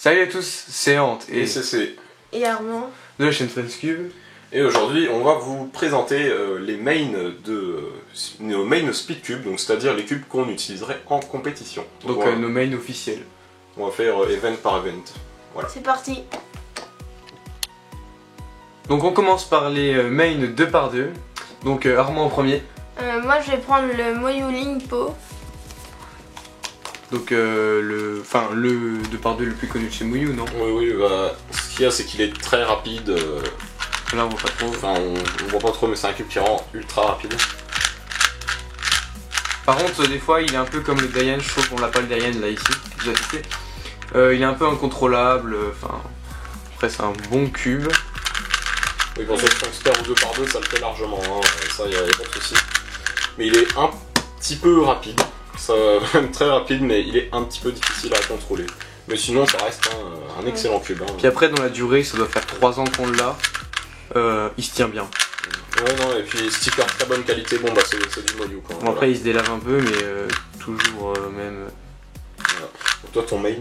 Salut à tous, c'est Ant et CC et Armand de la chaîne Friendscube. Et aujourd'hui on va vous présenter les mains nos mains Speedcube, donc c'est-à-dire les cubes qu'on utiliserait en compétition. Donc voilà. nos mains officiels. On va faire event par event. Voilà. C'est parti. Donc on commence par les mains 2 par 2. Donc Armand en premier. Moi je vais prendre le Moyu Lingpo. Donc le 2 par 2 le plus connu de chez Moyu, non? Oui, bah, ce qu'il y a c'est qu'il est très rapide. Là on voit pas trop. Enfin on voit pas trop, mais c'est un cube qui rend ultra rapide. Par contre des fois il est un peu comme le Dayan, je trouve qu'on l'a pas le Dayan là ici. Vous avez fait. Il est un peu incontrôlable, enfin après c'est un bon cube. Oui, pour cette Funkster ou 2 par 2 ça le fait largement, hein. Ça y a pas de souci. Mais il est un petit peu rapide. Ça même très rapide, mais il est un petit peu difficile à contrôler. Mais sinon ça reste un excellent cube. Hein. Puis après dans la durée, ça doit faire 3 ans qu'on l'a, il se tient bien. Ouais non, et puis sticker très bonne qualité, bon bah c'est du Moyu quoi. Bon, après il se délave un peu, mais toujours même... Voilà. Donc toi ton main...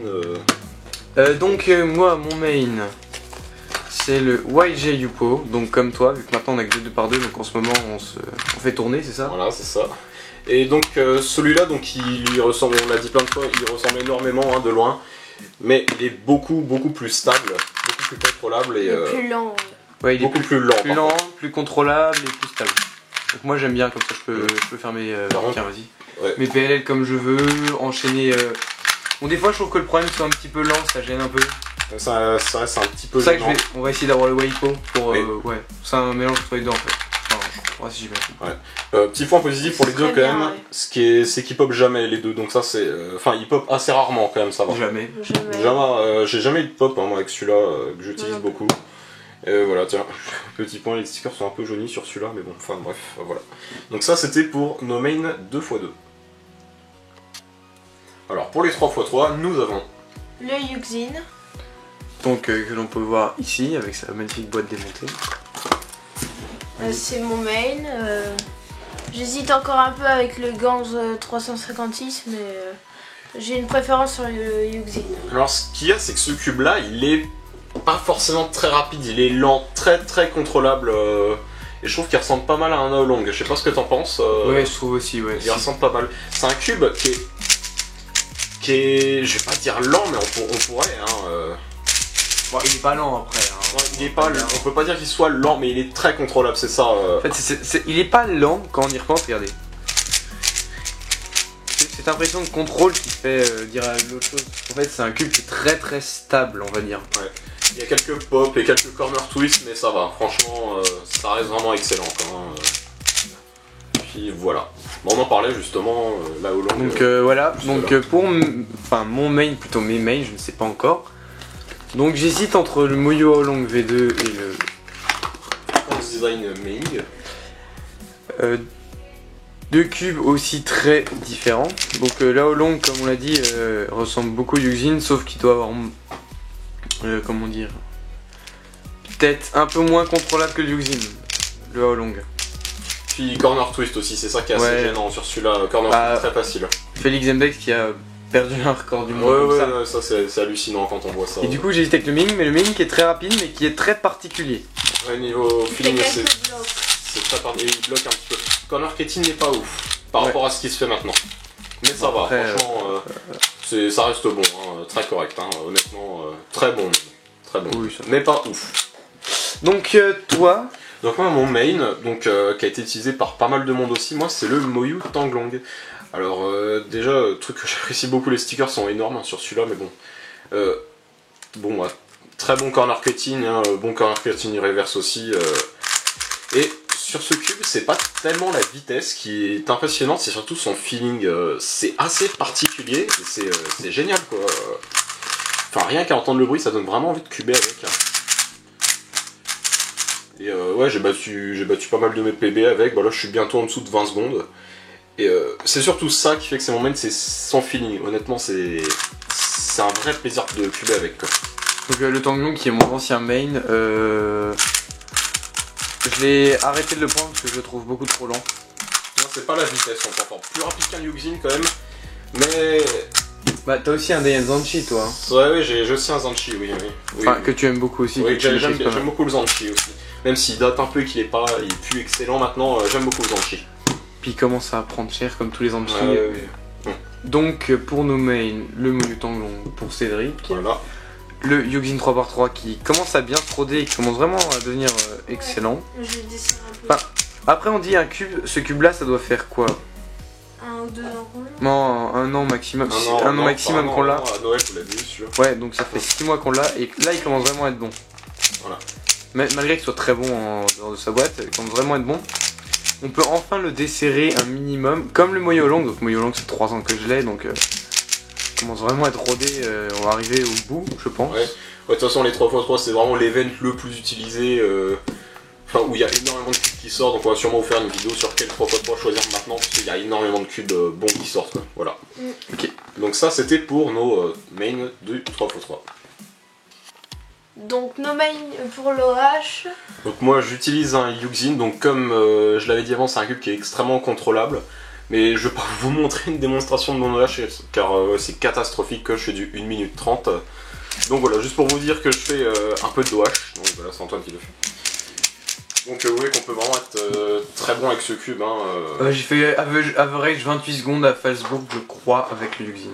donc moi mon main c'est le YJ Yupo, donc comme toi, vu que maintenant on a que 2 par 2, donc en ce moment on fait tourner, c'est ça? Voilà, c'est ça. Et donc celui-là, donc il lui ressemble, on l'a dit plein de fois, il ressemble énormément hein, de loin, mais il est beaucoup plus stable, beaucoup plus contrôlable et plus lent. Ouais, il est beaucoup plus lent. Plus lent, plus contrôlable et plus stable. Donc moi j'aime bien, comme ça je peux faire mes... tiens vas-y. Ouais. Mes PLL comme je veux, enchaîner... Bon des fois je trouve que le problème c'est un petit peu lent, ça gêne un peu. Ça reste un petit peu C'est ça que gênant. on va essayer d'avoir le Waipo pour... Oui. ouais, c'est un mélange entre les deux en fait. Enfin, si j'ai bien compris. Ouais. Petit point positif pour les deux Très quand bien, même, ouais. c'est qu'ils pop jamais les deux, donc ça c'est... Enfin ils pop assez rarement quand même, ça va. Jamais. J'ai jamais eu de pop hein, moi avec celui-là, que j'utilise beaucoup. Voilà, tiens, petit point, les stickers sont un peu jaunis sur celui-là, mais bon, enfin bref, voilà. Donc ça c'était pour nos mains 2x2. Alors pour les 3x3, nous avons... Le Yuxin. Donc que l'on peut voir ici avec sa magnifique boîte démontée. C'est mon main. J'hésite encore un peu avec le Gans 356, mais j'ai une préférence sur le Yuxin. Alors ce qu'il y a, c'est que ce cube-là, il est pas forcément très rapide, il est lent, très contrôlable. Et je trouve qu'il ressemble pas mal à un Aolong. Je sais pas ce que t'en penses. Ouais, je trouve aussi, ouais. Il ressemble pas mal. C'est un cube qui est, je vais pas dire lent, mais on pourrait. Hein, Bon, il est pas lent après. Hein. Ouais, il est pas, on peut pas dire qu'il soit lent, mais il est très contrôlable, c'est ça. En fait, il est pas lent quand on y repense, regardez. C'est cette impression de contrôle qui fait dire l'autre chose. En fait, c'est un cube qui est très stable, on va dire. Ouais. Il y a quelques pop et quelques corner twists, mais ça va. Franchement, ça reste vraiment excellent. Puis voilà. Bon, on en parlait justement là au long. Donc voilà. Donc pour mon main, plutôt mes mains, je ne sais pas encore. Donc j'hésite entre le Moyu Aolong V2 et le Design Main. deux cubes aussi très différents. Donc l'Aolong, comme on l'a dit, ressemble beaucoup au Yuxin, sauf qu'il doit avoir, comment dire, peut-être un peu moins contrôlable que le Yuxin, le Aolong. Puis corner twist aussi, c'est ça qui est assez gênant sur celui-là. Corner twist très facile. Félix Zembex qui a perdu un record du monde. Ouais, ça c'est hallucinant quand on voit ça. Et du coup j'hésite avec le Ming, mais le Ming qui est très rapide mais qui est très particulier. Ouais, niveau feeling, c'est très particulier. Il bloque un petit peu. Corner Ketin n'est pas ouf par rapport à ce qui se fait maintenant. Mais ça va, franchement, ça reste bon, hein, très correct, hein, honnêtement, très bon. Très bon. Oui, mais pas ouf. Donc toi. Donc moi mon main, donc, qui a été utilisé par pas mal de monde aussi, moi c'est le Moyu Tanglong. Alors déjà, truc que j'apprécie beaucoup, les stickers sont énormes hein, sur celui-là, mais bon. Très bon corner cutting, hein, bon corner cutting reverse aussi. Et sur ce cube, c'est pas tellement la vitesse qui est impressionnante, c'est surtout son feeling. C'est assez particulier, c'est génial quoi. Enfin rien qu'à entendre le bruit, ça donne vraiment envie de cuber avec. Et ouais, j'ai battu pas mal de mes PB avec, bah là je suis bientôt en dessous de 20 secondes. Et c'est surtout ça qui fait que c'est mon main, c'est son feeling. Honnêtement, c'est un vrai plaisir de cuber avec quoi. Donc le Tanglong qui est mon ancien main, je l'ai arrêté de le prendre parce que je le trouve beaucoup trop lent. Non, c'est pas la vitesse, on peut encore plus rapide qu'un Yuxin quand même, mais Bah t'as aussi un Dayan Zanchi toi. Ouais, j'ai aussi un Zanchi, oui. Enfin, que tu aimes beaucoup aussi. Oui, que tu j'aime maîtrises pas mal. beaucoup le Zanchi aussi. Même s'il date un peu et qu'il est plus excellent maintenant, j'aime beaucoup le Zanchi. Puis il commence à prendre cher comme tous les Zanchi. Ouais. Donc pour nos mains, le Moyu Tanglong pour Cédric. Voilà. Le Yuxin 3x3 qui commence à bien se roder et qui commence vraiment à devenir excellent. Je vais descendre un peu. Après on dit un cube, ce cube là ça doit faire quoi? 1 ou 2 ans. Non, un an maximum. Un an maximum qu'on l'a. À Noël, vous l'avez vu celui-là. Ouais, donc ça fait 6 mois qu'on l'a et là il commence vraiment à être bon. Voilà. Malgré qu'il soit très bon en dehors de sa boîte, il commence vraiment à être bon. On peut enfin le desserrer un minimum, comme le Moyo Long. Donc Moyo Long c'est 3 ans que je l'ai, donc il commence vraiment à être rodé. On va arriver au bout, je pense. Ouais, de toute façon les 3x3 c'est vraiment l'event le plus utilisé. Enfin, où il y a énormément de cubes qui sortent, donc on va sûrement vous faire une vidéo sur quel 3x3 choisir maintenant, parce qu'il y a énormément de cubes bons qui sortent, quoi. Voilà. Ok. Donc ça c'était pour nos mains de 3x3. Donc nos mains pour l'OH. Donc moi j'utilise un Yuxin, donc comme je l'avais dit avant, c'est un cube qui est extrêmement contrôlable. Mais je vais pas vous montrer une démonstration de mon OH, car c'est catastrophique, que je fais du 1 minute 30. Donc voilà, juste pour vous dire que je fais un peu de OH, donc voilà, c'est Antoine qui le fait. Donc vous voyez qu'on peut vraiment être très bon avec ce cube. J'ai fait average 28 secondes à Falsburg, je crois, avec le Yuxin.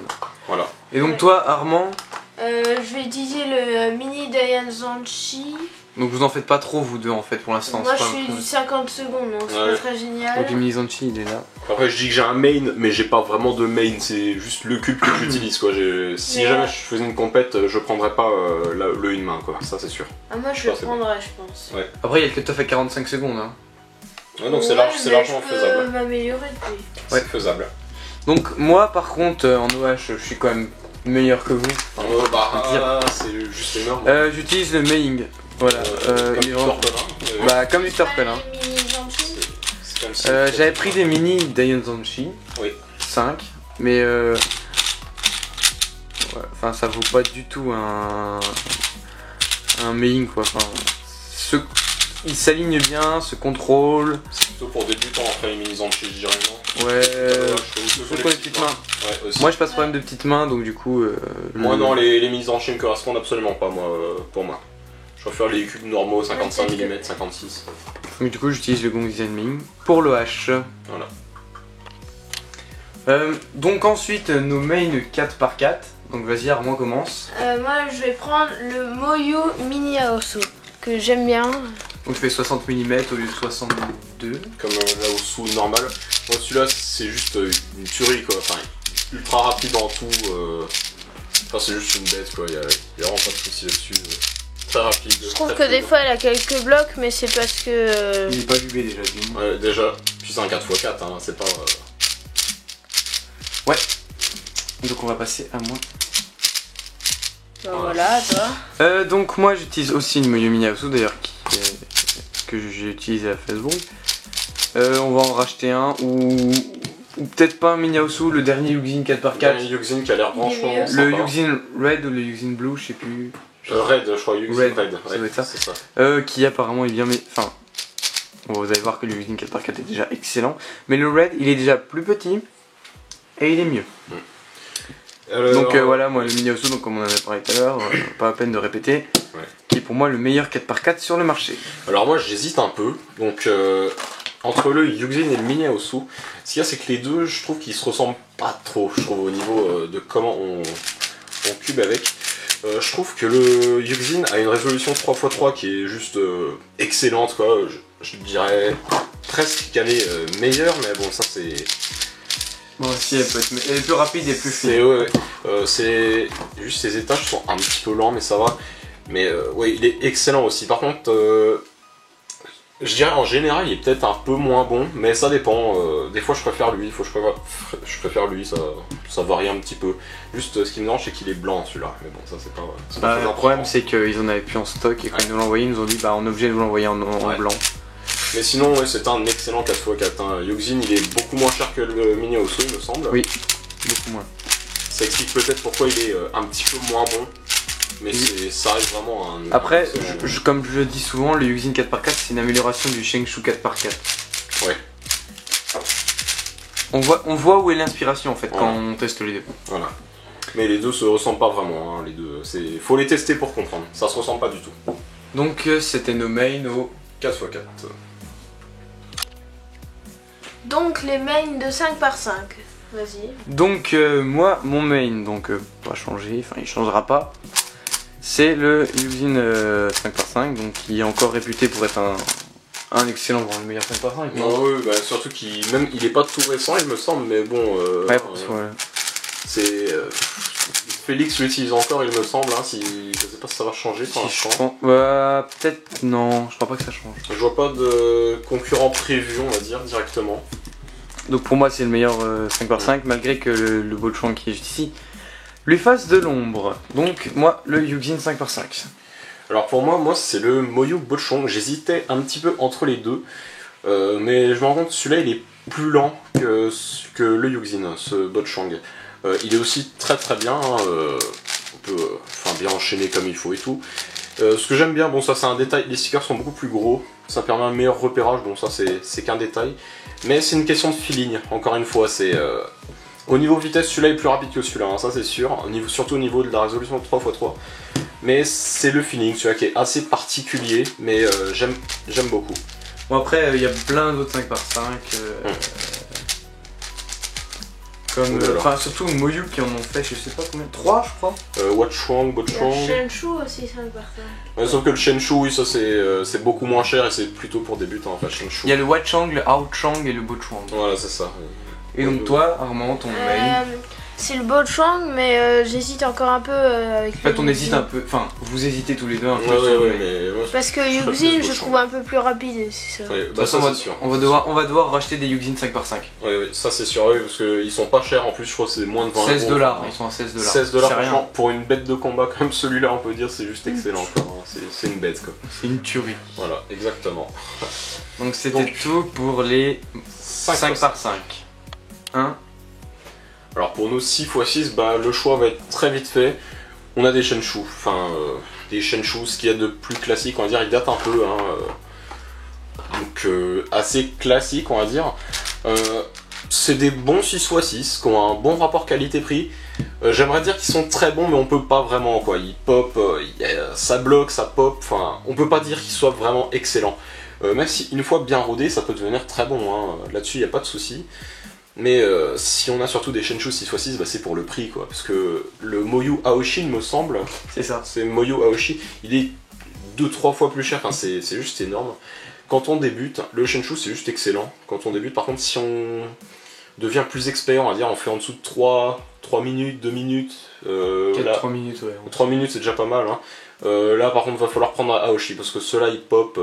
Voilà. Et donc toi, Armand, Je vais utiliser le mini Dayan Zanchi. donc vous en faites pas trop vous deux en fait pour l'instant. Moi c'est je pas suis le du 50 secondes, donc c'est Ouais. pas très génial. Donc le mini Zanchi il est là. Après je dis que j'ai un main, mais j'ai pas vraiment de main, c'est juste le cube que j'utilise quoi. Si Mais jamais je faisais une compète, je prendrais pas le une main quoi, ça c'est sûr. Ah, moi je Ça, le c'est prendrais, je pense. Ouais. Après il y a le cut-off à 45 secondes. Hein. Ouais, donc c'est Ouais, mais largement je peux faisable. m'améliorer depuis. C'est faisable. Donc moi par contre en OH je suis quand même meilleur que vous. C'est juste énorme. J'utilise le Meiling. Voilà. Comme il est vraiment- Victor Pelin. Bah comme Victor Pas Pelin. les mini Zanchi. C'est comme si- J'avais pris des mini Dayan Zanchi. Oui. 5. Mais ouais, enfin ça vaut pas du tout un Meiling quoi. Enfin, il s'aligne bien, se contrôle. C'est plutôt pour débutants après les mini Zanchi, je dirais non. Ouais. Surtout Surtout les petites mains. Ouais, aussi. Moi je passe problème de petites mains donc du coup. Moi non, les mini Zanchi me correspondent absolument pas pour moi. Je préfère les cubes normaux 55 mm, 56. Donc du coup j'utilise le Gong Design Meiling pour le H. Voilà. Donc ensuite nos mains 4x4. Donc vas-y Armand commence. Moi je vais prendre le Moyu Mini Aoso, que j'aime bien. Donc tu fais 60 mm au lieu de 62. Comme là au sous normal. Moi celui-là c'est juste une tuerie quoi. Enfin, ultra rapide en tout. Enfin c'est juste une bête quoi. Il y a vraiment pas de soucis là-dessus. Très rapide. Je trouve très que des fluide. fois elle a quelques blocs, mais c'est parce que. Il est pas bubé déjà d'une. Ouais, déjà. Puis c'est un 4x4, hein, c'est pas. Donc on va passer à moi. Bah, voilà, toi. Donc moi j'utilise aussi une Moyo Mini Aosu d'ailleurs que j'ai utilisé à Facebook. On va en racheter un ou peut-être pas un Mini Aosu, le dernier Yuxin 4x4. Le Yuxin qui a l'air franchement. mieux. Le sympa. Yuxin Red ou le Yuxin Blue, je sais plus. Red, je crois, Yuxin Red, Red. ça doit être ça. C'est ça. Qui apparemment est bien mais. Enfin. Bon, vous allez voir que le Yuxin 4x4 est déjà excellent. Mais le Red il est déjà plus petit et il est mieux. Donc voilà, moi le Mini Aosu, donc comme on en avait parlé tout à l'heure, pas la peine de répéter, Ouais. qui est pour moi le meilleur 4x4 sur le marché. Alors moi j'hésite un peu, donc entre le Yuxin et le Mini Aosu, ce qu'il y a c'est que les deux je trouve qu'ils se ressemblent pas trop, je trouve au niveau de comment on cube avec. Je trouve que le Yuxin a une résolution 3x3 qui est juste excellente quoi, je dirais presque qu'elle est meilleure, mais bon ça c'est... Bon, si elle est plus rapide et plus fine. C'est juste ces étages sont un petit peu lents mais ça va. Mais ouais il est excellent aussi. Par contre je dirais en général il est peut-être un peu moins bon, mais ça dépend. Des fois je préfère lui, je préfère lui, ça varie un petit peu. Juste ce qui me dérange c'est qu'il est blanc celui-là. Mais bon ça c'est pas très Le important. problème c'est qu'ils en avaient plus en stock et quand Ouais. ils nous l'ont envoyé, ils nous ont dit bah on est obligé de vous l'envoyer en Ouais. blanc. Mais sinon ouais, c'est un excellent 4x4. Hein. Yuxin il est beaucoup moins cher que le Mini Aosu il me semble. Oui. Beaucoup moins. Ça explique peut-être pourquoi il est un petit peu moins bon. Mais ça reste vraiment un... Après, excellent- comme je le dis souvent, le Yuxin 4x4 c'est une amélioration du Shengshu 4x4. Ouais. On voit où est l'inspiration en fait quand Voilà. on teste les deux. Voilà. Mais les deux se ressemblent pas vraiment, hein, les deux. Faut les tester pour comprendre, ça se ressemble pas du tout. Donc c'était nos mains au 4x4. Donc les mains de 5 par 5. Vas-y. Donc moi, mon main, donc pas changé, enfin il changera pas. C'est le Yuxin 5x5, donc qui est encore réputé pour être un excellent, voire le meilleur 5x5. Non, oui, bah, surtout qu'il est pas tout récent, il me semble, mais bon. Ouais, parce que, c'est. Félix l'utilise encore, il me semble. Hein, je sais pas si ça va changer pour l'instant. Peut-être non, je crois pas que ça change. Je vois pas de concurrent prévu, on va dire, directement. Donc pour moi, c'est le meilleur 5x5, malgré que le Bochang qui est juste ici lui fasse de l'ombre. Donc moi, le Yuxin 5x5. Alors pour moi c'est le Moyu Bochong. J'hésitais un petit peu entre les deux, mais je me rends compte que celui-là il est plus lent que le Yuxin, ce Bochong. Il est aussi très très bien, hein, on peut bien enchaîner comme il faut et tout. Ce que j'aime bien, bon ça c'est un détail, les stickers sont beaucoup plus gros, ça permet un meilleur repérage, bon ça c'est qu'un détail. Mais c'est une question de feeling, encore une fois, c'est... Au niveau vitesse, celui-là est plus rapide que celui-là, hein, ça c'est sûr, surtout au niveau de la résolution de 3x3. Mais c'est le feeling, celui-là qui est assez particulier, mais j'aime beaucoup. Bon après, il y a plein d'autres 5x5. Comme, surtout Moyu qui en ont fait, je sais pas combien, 3 je crois. Watchwang, Bochong. Le Shenshu aussi 5 par 5. Ouais, sauf que le Shenshu, oui, ça c'est beaucoup moins cher et c'est plutôt pour débutants, enfin Shenshu. Il y a le Watchang, le Outchang et le Bochang. Voilà, c'est ça. Et donc toi, Armand, ton main. C'est le Bochang, mais j'hésite encore un peu avec En fait, on hésite un peu, enfin, vous hésitez tous les deux un peu. Parce que Yuxin, je trouve un peu plus rapide, c'est ça. Ouais, de toute façon, on va devoir racheter des Yuxin 5x5. Oui, ça c'est sûr, oui, parce qu'ils sont pas chers en plus, je crois que c'est moins de 20 $16, €. ils sont à $16. 16$, franchement, pour une bête de combat comme celui-là, on peut dire c'est juste excellent. Quoi, hein. C'est une bête quoi. C'est une tuerie. Voilà, exactement. Donc c'était tout pour les 5x5. Hein? Alors pour nous 6x6, bah, le choix va être très vite fait. On a des Shenshu, des Shenshu, ce qu'il y a de plus classique, on va dire, ils datent un peu. Hein, donc assez classique, on va dire. C'est des bons 6x6 qui ont un bon rapport qualité-prix. J'aimerais dire qu'ils sont très bons, mais on peut pas vraiment, quoi. Ils pop, ça bloque, ça pop, enfin, on peut pas dire qu'ils soient vraiment excellents. Même si une fois bien rodé, ça peut devenir très bon, hein. Là-dessus il n'y a pas de souci. Mais si on a surtout des Shenshu 6x6, bah, c'est pour le prix, quoi. Parce que le Moyu Aoshi, il me semble, c'est ça. C'est Moyu Aoshi, il est 2-3 fois plus cher, enfin, c'est juste énorme. Quand on débute, le Shenshu c'est juste excellent. Quand on débute, par contre, si on devient plus expert, on va dire, on fait en dessous de 3 minutes, 2 minutes. 3 minutes, ouais. 3 minutes, c'est déjà pas mal. Hein. Là, par contre, il va falloir prendre un Aoshi, parce que ceux-là, ils pop.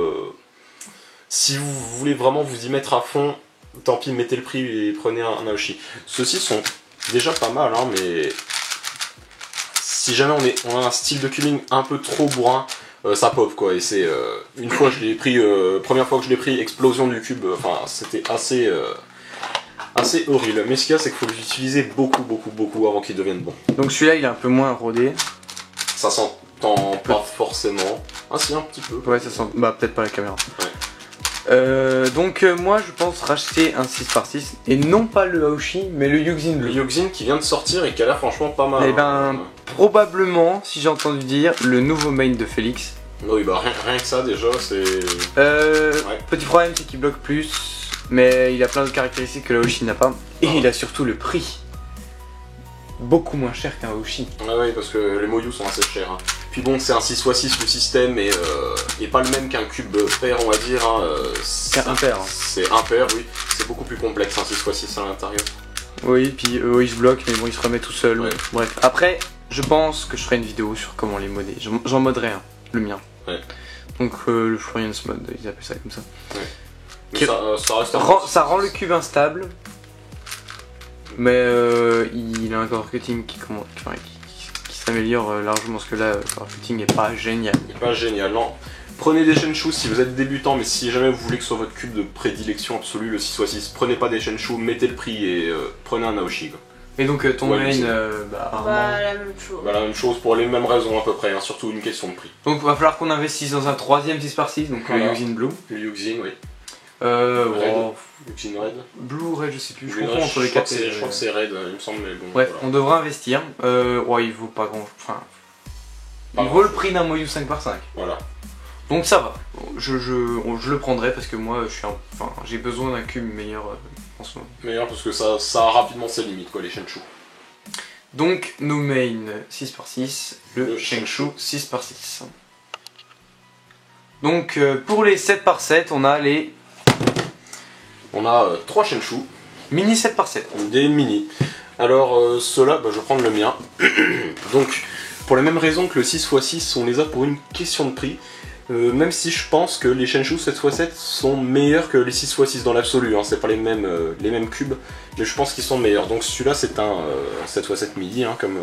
Si vous voulez vraiment vous y mettre à fond, tant pis, mettez le prix et prenez un Aoshi. Ceux-ci sont déjà pas mal, hein, mais si jamais on a un style de cubing un peu trop bourrin, ça pop quoi. Et c'est une fois je l'ai pris, première fois que je l'ai pris, explosion du cube. Enfin, c'était assez horrible. Mais ce qu'il y a, c'est qu'il faut l'utiliser beaucoup avant qu'il devienne bon. Donc celui-là, il est un peu moins rodé. Ça s'entend pas forcément. Ah si, un petit peu. Ouais, ça sent. Bah peut-être pas la caméra. Ouais. Donc moi je pense racheter un 6x6 et non pas le Aoshi mais le Yuxin bleu. Le Yuxin qui vient de sortir et qui a l'air franchement pas mal. Et ben probablement, si j'ai entendu dire, le nouveau main de Félix. Oui bah rien que ça déjà c'est... Petit problème c'est qu'il bloque plus, mais il a plein de caractéristiques que le Aoshi n'a pas. Et il a surtout le prix. Beaucoup moins cher qu'un Aoshi. Ah oui, parce que les Moyu sont assez chers. Hein. Puis bon, c'est un 6x6 le système et pas le même qu'un cube pair, on va dire. Hein. C'est impair. Hein. C'est impair, oui. C'est beaucoup plus complexe un 6x6 à l'intérieur. Oui, puis il se bloque, mais bon, il se remet tout seul. Ouais. Bref. Après, je pense que je ferai une vidéo sur comment les modder. J'en modderai un, le mien. Ouais. Donc le Florian's Mod, ils appellent ça comme ça. Ouais. Mais ça reste ça rend le cube instable. Mais il a un core cutting qui s'améliore largement, parce que là, le core cutting n'est pas génial. Il n'est pas génial, non. Prenez des Shenshu si vous êtes débutant, mais si jamais vous voulez que ce soit votre cube de prédilection absolue, le 6x6, prenez pas des Shenshu, mettez le prix et prenez un Aoshi. Quoi. Et donc ton main, la même chose. Bah, la même chose pour les mêmes raisons à peu près, hein, surtout une question de prix. Donc il va falloir qu'on investisse dans un troisième 6x6, donc voilà. le Yuxin Blue. Le Yuxin, oui. Uxin Red. Blue, Red, je sais plus, je Green confonds Red, entre les quatre. je crois que c'est Red, il me semble, mais bon. Bref, voilà. on devra investir. Ouais, il vaut pas grand. Enfin. Pas Il grand vaut le chose. prix d'un Moyu 5/5. Voilà. Donc ça va. Je le prendrai parce que moi, j'ai besoin d'un cube meilleur en ce moment. Meilleur parce que ça a rapidement ses limites, quoi, les Shenchu. Donc, nos main 6/6, le Le Shengshu 6/6. Donc, pour les 7/7, on a les On a 3 Shenchu, mini 7/7. des mini. Alors, ceux-là, bah, je vais prendre le mien. Donc, pour la même raison que le 6x6, on les a pour une question de prix. Même si je pense que les Shenchu 7x7 sont meilleurs que les 6x6 dans l'absolu, hein, c'est pas les mêmes cubes, mais je pense qu'ils sont meilleurs. Donc celui-là c'est un 7x7 midi, hein, comme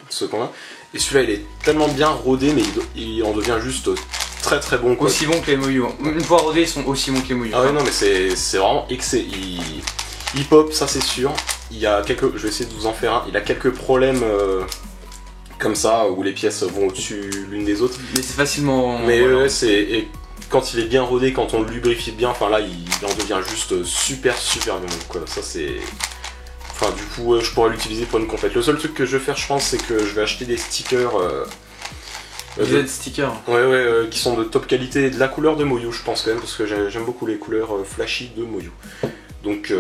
ceux qu'on a. Et celui-là il est tellement bien rodé, mais il en devient juste très très bon, quoi. Aussi bon que les Moyu. Hein. Une fois rodés, ils sont aussi bons que les Moyu. Ah ouais, non mais c'est vraiment excellent. Il pop, ça c'est sûr. Il y a quelques, je vais essayer de vous en faire un. Il a quelques problèmes comme ça, où les pièces vont au-dessus l'une des autres. Mais c'est facilement... Mais voilà. et quand il est bien rodé, quand on le lubrifie bien, enfin là il en devient juste super bon, quoi. Ça c'est... Enfin du coup je pourrais l'utiliser pour une complète. Le seul truc que je vais faire, je pense, c'est que je vais acheter des stickers... Des stickers. Ouais, qui sont de top qualité et de la couleur de Moyu, je pense quand même, parce que j'aime beaucoup les couleurs flashy de Moyu. Donc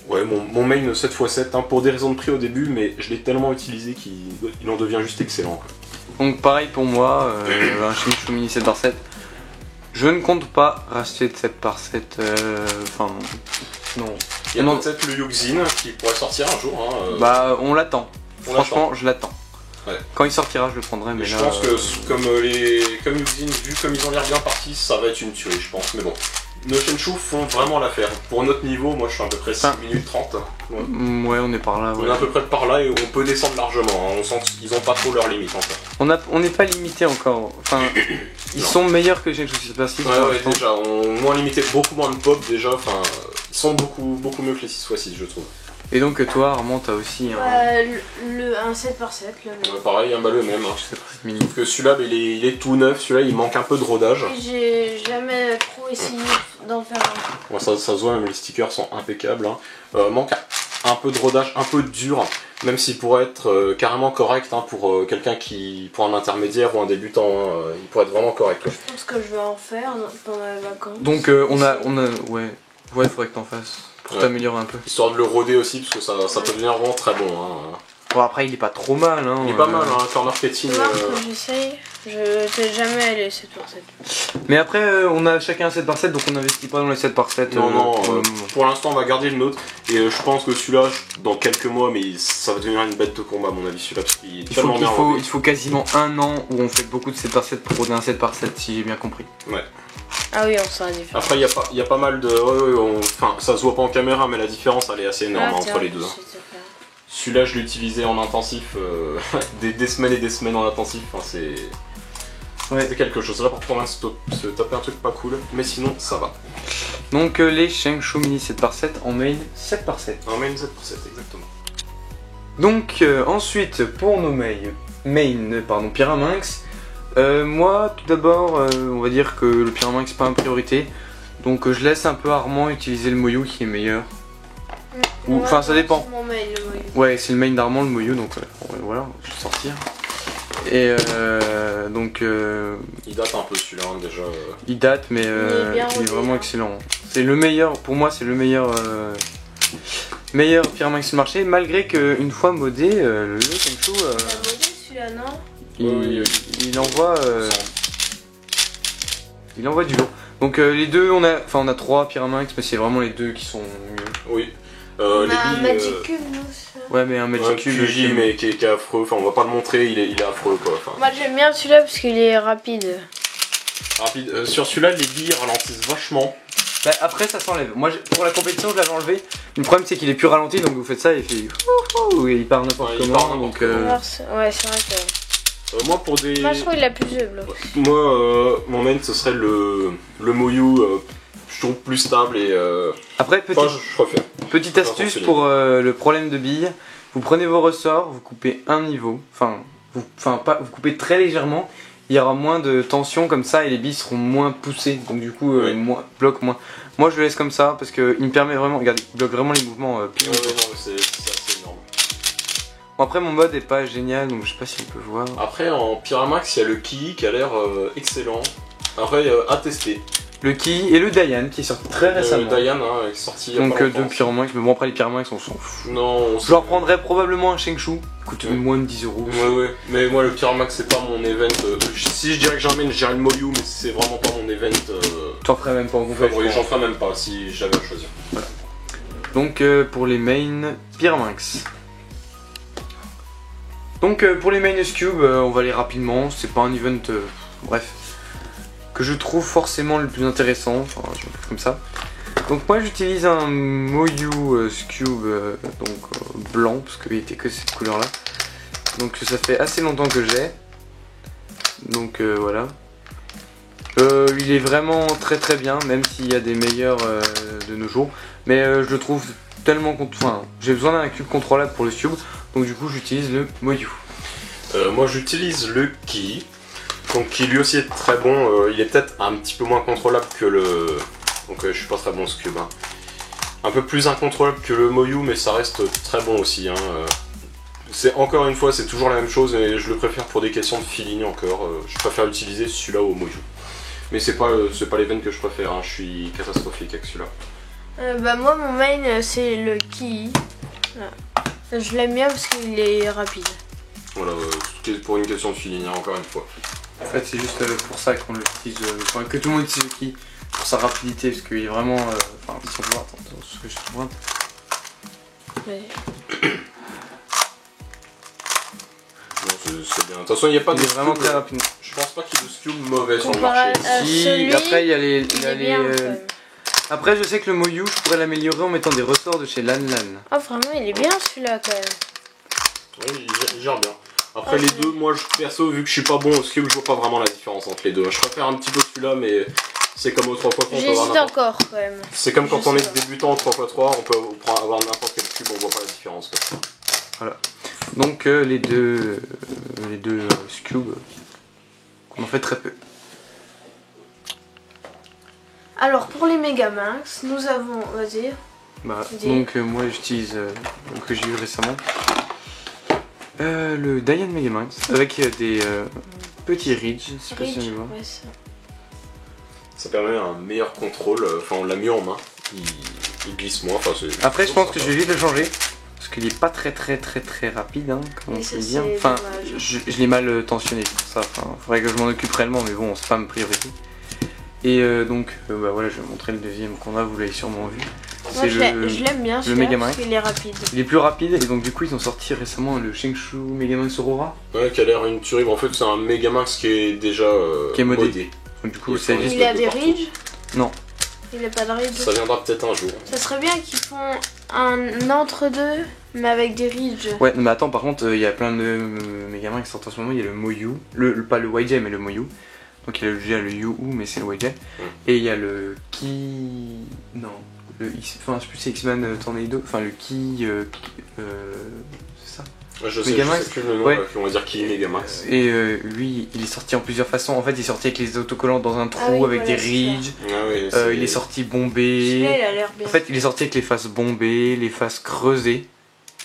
ouais, mon main 7x7, hein, pour des raisons de prix au début, mais je l'ai tellement utilisé qu'il en devient juste excellent, quoi. Donc pareil pour moi, un Shengshu mini 7/7. Je ne compte pas racheter de 7/7. Enfin, non. Il y a Non. peut-être le Yuxin qui pourrait sortir un jour. Hein, Bah, on l'attend. on Franchement, je l'attends. Ouais. Quand il sortira, je le prendrai. Mais je là, pense que comme Yuxin, vu comme ils ont l'air bien partis, ça va être une tuerie, je pense. Mais bon, nos Shenchu font vraiment l'affaire. Pour notre niveau, moi je suis à peu près 6 minutes 30. Ouais. Ouais, on est par là. On Ouais. est à peu près par là et on peut descendre largement. Hein. On sent qu'ils ont pas trop leurs limites encore. On n'est pas limité encore. Enfin, ils Non. sont meilleurs que Shengshu 7/6. Ouais, déjà, on moins limité, beaucoup moins de pop déjà. Enfin, ils sont beaucoup mieux que les 6x6, je trouve. Et donc, toi, Armand, t'as aussi un Un 7/7, là. Pareil, hein, bah, le même. Hein. 7/7 mini. Sauf que celui-là, bah, il est tout neuf. Celui-là, il manque un peu de rodage. J'ai jamais trop essayé d'en faire un. Ouais, ça se voit, même les stickers sont impeccables. Hein. Manque un peu de rodage, un peu dur, même s'il pourrait être carrément correct, hein, pour quelqu'un pour un intermédiaire ou un débutant, hein, il pourrait être vraiment correct, quoi. Je pense que je vais en faire pendant les vacances. Donc, ouais, faudrait que t'en fasses pour Ouais. t'améliorer un peu. Histoire de le roder aussi, parce que ça peut devenir vraiment très bon. Hein. Bon, après, il est pas trop mal. Hein, Il est pas mal, hein, corner Tu petting. vois que j'essaye, je t'ai jamais allé 7/7. Mais après, on a chacun un 7/7, donc on n'investit pas dans les 7/7. Non, pour le moment. pour l'instant on va garder le nôtre et je pense que celui-là dans quelques mois, mais ça va devenir une bête de combat à mon avis, celui-là, parce qu'il est tellement bien rodé. Il faut quasiment un an où on fait beaucoup de 7/7 pour roder un 7/7, si j'ai bien compris. Ouais. Ah oui, on sent la différence. Après il y a pas mal de... Enfin ça se voit pas en caméra, mais la différence elle est assez énorme, hein, entre les deux. Hein. Celui-là je l'ai utilisé en intensif, des semaines et des semaines en intensif, enfin, c'est quelque chose. Là pour moi se taper un truc pas cool, mais sinon ça va. Donc les Shengshu mini 7/7 en main 7/7. Un main 7/7 exactement. Donc ensuite pour nos main Pyraminx, moi tout d'abord on va dire que le Pyraminx c'est pas une priorité. Donc je laisse un peu Armand utiliser le Moyu qui est meilleur. Enfin ça dépend. Mon mail, le Moyu. Ouais, c'est le main d'Armand le Moyu, donc voilà, je vais sortir. Et donc Il date un peu celui-là, hein, déjà. il date, mais Il est bien il est rodé, vraiment hein. excellent. C'est le meilleur, pour moi c'est le meilleur Pyraminx sur le marché, malgré qu'une fois modé, le Shengshu T'as modé celui-là, non? il envoie il envoie du lourd. Donc les deux, on a 3 Pyraminx, mais c'est vraiment les deux qui sont mieux. Oui. On Les a un billes, Magic Cube, nous. Ça. Ouais, mais un Magic ouais, Cube QJ, mais qui est affreux, enfin on va pas le montrer, il est affreux quoi. Enfin, Moi j'aime bien celui-là parce qu'il est rapide. rapide. Sur celui-là, les billes ralentissent vachement. Bah, après ça s'enlève. Moi pour la compétition je l'avais enlevé. Le problème c'est qu'il est plus ralenti, donc vous faites ça et il fait ouh, et il part n'importe Ouais, il comment. part n'importe Donc comment. Alors, ouais, c'est vrai que. Moi pour des... Moi je trouve qu'il a plus de blocs. Moi, mon main ce serait le Moyu, je trouve plus stable et... après Enfin, je préfère. petite astuce celui-là. pour le problème de billes. Vous prenez vos ressorts, vous coupez un niveau, vous coupez très légèrement il y aura moins de tension comme ça et les billes seront moins poussées, donc du coup bloque moins. Moi je le laisse comme ça parce qu'il me permet vraiment, regardez, il bloque vraiment les mouvements plus Ouais, non, c'est assez énorme. Bon, après mon mode est pas génial donc je sais pas si on peut voir. Après en Pyramax il y a le Ki qui a l'air excellent. Après à tester. Le Ki et le Dayan qui est sorti très récemment. Le Dayan est sorti il y a donc pas longtemps. deux Pyramax, mais bon après les Pyramax on s'en fout. Non, Je leur prendrais probablement un Shengshu, il coûte Ouais. moins de 10 €. Ouais, mais moi le Pyramax c'est pas mon event. Si je dirais que j'emmène, je dirais le Moyu, mais c'est vraiment pas mon event T'en ferais même pas en complet. favori. J'en ferais même pas si j'avais à choisir. Donc pour les main Pyramax. Donc pour les main S-Cube, on va aller rapidement, c'est pas un event, bref, que je trouve forcément le plus intéressant, enfin je vais faire comme ça. Donc moi j'utilise un Moyu S-Cube blanc, parce qu'il était que cette couleur là. Donc ça fait assez longtemps que j'ai. Donc voilà. Il est vraiment très bien, même s'il y a des meilleurs de nos jours. Mais je le trouve tellement... Enfin, j'ai besoin d'un cube contrôlable pour le Cube, donc du coup j'utilise le Moyu. Moi j'utilise le Ki, donc qui lui aussi est très bon. Il est peut-être un petit peu moins contrôlable que le... Donc je suis pas très bon ce cube. Hein. Un peu plus incontrôlable que le Moyu, mais ça reste très bon aussi. Hein. C'est encore une fois, c'est toujours la même chose et je le préfère pour des questions de feeling encore. Je préfère utiliser celui-là au Moyu. Mais c'est pas l'event que je préfère, hein. Je suis catastrophique avec celui-là. Bah moi mon main c'est le Ki. Je l'aime bien parce qu'il est rapide. Voilà, pour une question de feeling, hein, encore une fois. En fait c'est juste pour ça qu'on l'utilise, enfin que tout le monde utilise le Ki, pour sa rapidité, parce qu'il est vraiment... Enfin, ils sont attends, ce que je trouve. Mais... C'est bien. De toute façon, il n'y a pas de Il est vraiment Cube, très rapide. Je pense pas qu'il y ait de Cube mauvais sur le Comparé marché. à Si, celui, après il y a les... il est bien. Quand même. Après je sais que le Moyu, je pourrais l'améliorer en mettant des ressorts de chez Lan Lan. Oh vraiment il est bien celui-là quand même. Oui, il gère bien. Après Ah, les c'est- deux, moi perso, vu que je suis pas bon au Cube, je vois pas vraiment la différence entre les deux. Je préfère un petit peu celui-là, mais c'est comme au 3x3, on peut avoir J'hésite n'importe. encore quand même. C'est comme quand Je on sais est pas. débutant en 3x3, on peut avoir n'importe quel cube, on voit pas la différence. Quoi. Donc les deux Cube, qu'on en fait très peu. Alors pour les Megaminx, nous avons... Vas-y. Bah, Dis. donc moi j'utilise, que j'ai eu récemment, le Dayan Megaminx avec des petits ridges, je sais pas si on Ridge. les voit. Ouais, ça. Ça permet un meilleur contrôle, enfin on l'a mieux en main, il glisse moins. Enfin, Après je pense que je vais vite le changer, parce qu'il est pas très rapide, hein, comme on Et ça, peut le dire. c'est Enfin, dommage. je l'ai mal tensionné pour ça, enfin, faudrait que je m'en occupe réellement, mais bon, c'est pas ma priorité. Et donc, bah voilà, je vais vous montrer le deuxième qu'on a, vous l'avez sûrement vu. Moi je l'aime bien celui-là Megaminx. parce qu'il est rapide. Il est plus rapide, et donc du coup ils ont sorti récemment le Shengshu Megaminx Aurora. Ouais, qui a l'air une tuerie, mais en fait c'est un Megamax qui est déjà Qui est modé. modé. Donc du coup Il ça faut existe. Il a des partout. ridges? Non. Il a pas de ridges? Ça viendra peut-être un jour. Ça serait bien qu'ils font un entre-deux, mais avec des ridges. Ouais, mais attends, par contre, il y a plein de Megaminx qui sortent en ce moment. Il y a le Moyu, pas le YJ, mais le Moyu. Donc il y a déjà le Yu, mais c'est le YJ. Et il y a le Ki. Non. Le X. Enfin, je sais plus si c'est X-Man Tornado. Enfin, le Ki. C'est ça. Ouais, je sais Megamax. plus le nom, Ouais. on va dire qui est Megamax. Et lui, il est sorti en plusieurs façons. En fait, il est sorti avec les autocollants dans un trou, Ah oui, avec voilà, des c'est ridges. Ah oui, Il est sorti bombé. Celui-là il a l'air bien. En fait, il est sorti avec les faces bombées, les faces creusées.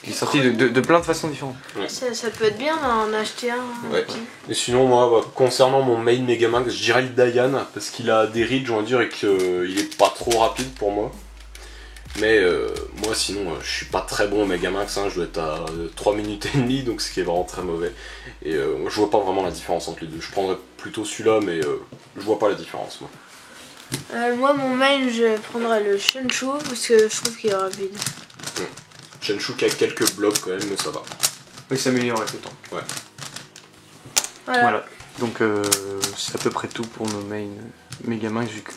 Il est sorti de plein de façons différentes. Ça peut être bien d'en acheter un. Ouais. petit. Et sinon, moi, concernant mon main Megamax, je dirais le Dayan, parce qu'il a des ridges, on va dire, et qu'il est pas trop rapide pour moi. Mais moi, sinon, je suis pas très bon au Megamax, hein, je dois être à 3 minutes et demie, donc ce qui est vraiment très mauvais. Et je vois pas vraiment la différence entre les deux. Je prendrais plutôt celui-là, mais je vois pas la différence, moi. Moi mon main je prendrais le Shenshu parce que je trouve qu'il est rapide. Shenshu qui a quelques blocs quand même, mais ça va. Oui, ça s'améliore avec le temps. Voilà. Voilà. Donc, c'est à peu près tout pour nos main Megaminx. Vu que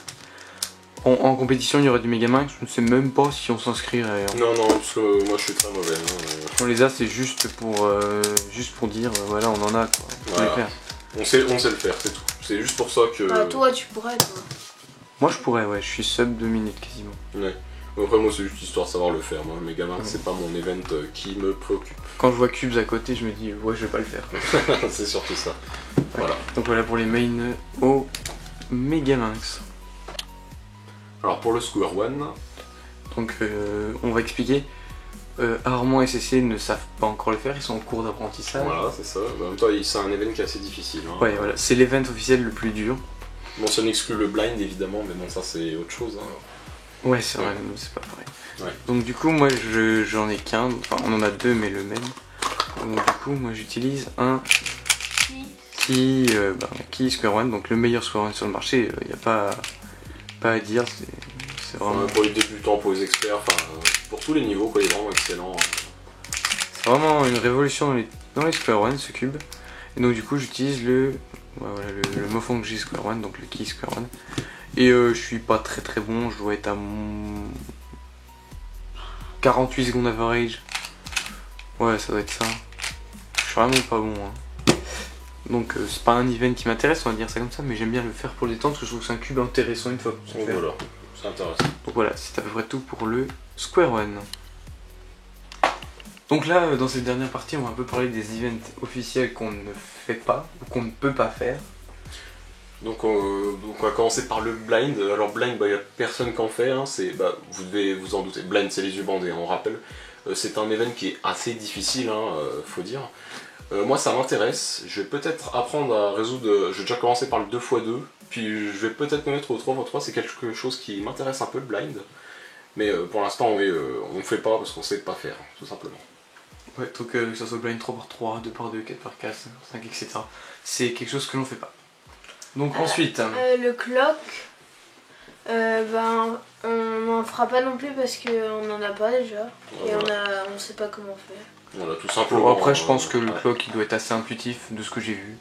en compétition, il y aurait du Megaminx. Je ne sais même pas si on s'inscrirait. Hein. Non, parce que moi je suis très mauvais. Hein. On les a, c'est juste pour dire, voilà, on en a quoi. Faut Voilà. les faire. On sait le faire, c'est tout. C'est juste pour ça que. Bah, toi tu pourrais toi. Moi, je pourrais, ouais, je suis sub 2 minutes quasiment. Ouais. Après, moi c'est juste histoire de savoir le faire. Moi, Megamax, c'est pas mon event qui me préoccupe. Quand je vois Cubes à côté, je me dis, ouais, je vais pas le faire. C'est surtout ça. Voilà. Donc voilà pour les mains au Megaminx. Alors pour le Square One, Donc on va expliquer. Armand et CC ne savent pas encore le faire, ils sont en cours d'apprentissage. voilà, c'est ça. En même temps, c'est un event qui est assez difficile. Hein. Ouais, voilà, c'est l'event officiel le plus dur. Bon, ça n'exclut le blind évidemment, mais bon, ça c'est autre chose. Hein. Ouais, c'est vrai, c'est pas pareil. Ouais. Donc du coup, moi j'en ai qu'un, enfin on en a deux mais le même. Donc du coup, moi j'utilise un Key Square One, donc le meilleur Square One sur le marché, il n'y a pas à dire, c'est vraiment... Pour les débutants, pour les experts, enfin pour tous les niveaux, quoi, il est vraiment excellent. C'est vraiment une révolution dans les Square One, ce cube. Et donc du coup j'utilise le Mofang G Square One, donc le Key Square One. Et je suis pas très bon, je dois être à mon 48 secondes average. Ouais, ça doit être ça. Je suis vraiment pas bon. Hein. Donc c'est pas un event qui m'intéresse, on va dire ça comme ça, mais j'aime bien le faire pour le détendre parce que je trouve que c'est un cube intéressant une fois. Donc voilà, c'est intéressant. Donc voilà, c'est à peu près tout pour le Square One. Donc là, dans cette dernière partie, on va un peu parler des events officiels qu'on ne fait pas, ou qu'on ne peut pas faire. Donc on va commencer par le blind. Alors blind, il n'y a personne qui en fait, hein. Vous devez vous en douter. Blind, c'est les yeux bandés, on rappelle. C'est un event qui est assez difficile, hein, faut dire. Moi ça m'intéresse, je vais peut-être apprendre à résoudre, je vais déjà commencer par le 2x2, puis je vais peut-être me mettre au 3x3, c'est quelque chose qui m'intéresse un peu le blind. Mais pour l'instant on ne fait pas parce qu'on sait pas faire, tout simplement. Ouais, donc que ce soit blind 3x3, 2x2, 4x4, 5x5, etc. C'est quelque chose que l'on fait pas. Donc ensuite... le clock, on n'en fera pas non plus parce qu'on n'en a pas déjà. Et on sait pas comment faire. Voilà, tout simplement. Bon, après je pense que le clock il doit être assez intuitif de ce que j'ai vu.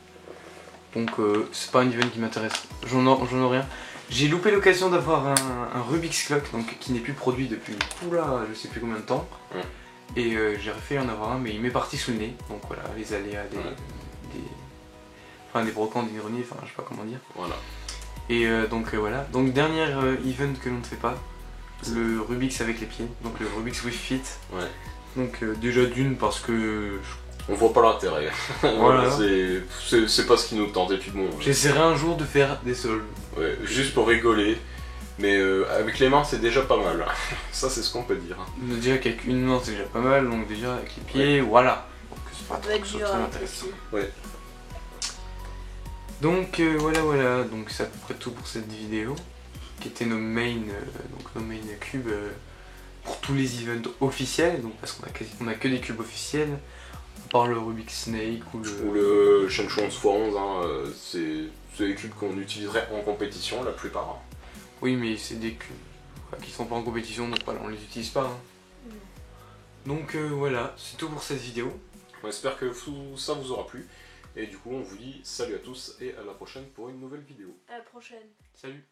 Donc c'est pas un event qui m'intéresse. J'en ai rien. J'ai loupé l'occasion d'avoir un Rubik's Clock donc, qui n'est plus produit depuis je sais plus combien de temps. Ouais. Et j'ai refait en avoir un mais il m'est parti sous le nez. Donc voilà, les aléas des brocantes, des greniers, enfin je sais pas comment dire. Voilà. Et donc voilà. Donc dernier event que l'on ne fait pas. Le Rubik's avec les pieds. Donc le Rubik's Wii Fit. Ouais. Donc déjà d'une parce que on voit pas l'intérêt. Voilà. C'est pas ce qui nous tente. Et puis bon. J'essaierai un jour de faire des sols. Ouais, juste pour rigoler. Mais avec les mains c'est déjà pas mal. Ça c'est ce qu'on peut dire. Déjà qu'avec une main c'est déjà pas mal, donc déjà avec les pieds, voilà. Donc c'est pas doit être dur très avec intéressant. Ouais. Donc voilà, donc c'est à peu près tout pour cette vidéo. Qui étaient nos main cubes pour tous les events officiels, donc parce qu'on a que des cubes officiels, à part le Rubik's Snake ou le Shenchong x11, hein, c'est des cubes qu'on utiliserait en compétition la plupart. Hein. Oui mais c'est des cubes qui sont pas en compétition, donc voilà, on les utilise pas. Hein. Donc voilà, c'est tout pour cette vidéo. On espère que ça vous aura plu. Et du coup on vous dit salut à tous et à la prochaine pour une nouvelle vidéo. À la prochaine. Salut.